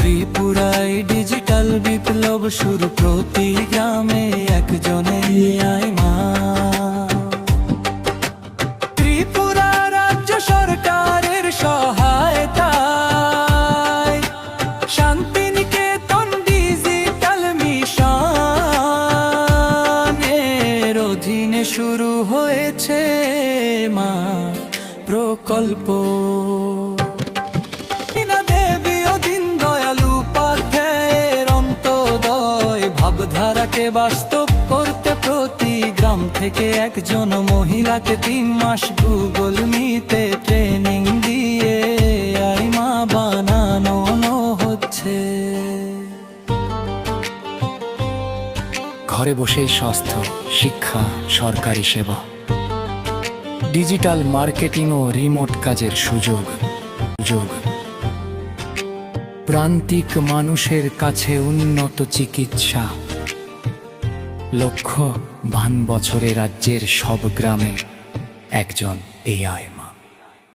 ত্রিপুরায় ডিজিটাল বিপ্লব শুরু, প্রতি গ্রামে একজনে AI মা। ত্রিপুরা রাজ্য সরকারের সহায়তায় শান্তিনিকেতন ডিজিটাল মিশনের অধীনে শুরু হয়েছে মা প্রকল্প। ভাবধারাকে বাস্তব করতে প্রতি গ্রাম থেকে একজন মহিলাকে 3 মাস গুগল মিটে ট্রেনিং দিয়ে AI মা বানানো হচ্ছে। ঘরে বসেই স্বাস্থ্য, শিক্ষা, সরকারি সেবা, ডিজিটাল মার্কেটিং ও রিমোট কাজের সুযোগ। প্রান্তিক মানুষের কাছে উন্নত চিকিৎসা। লক্ষ্য 52 বছরে রাজ্যের সব গ্রামে একজন AI।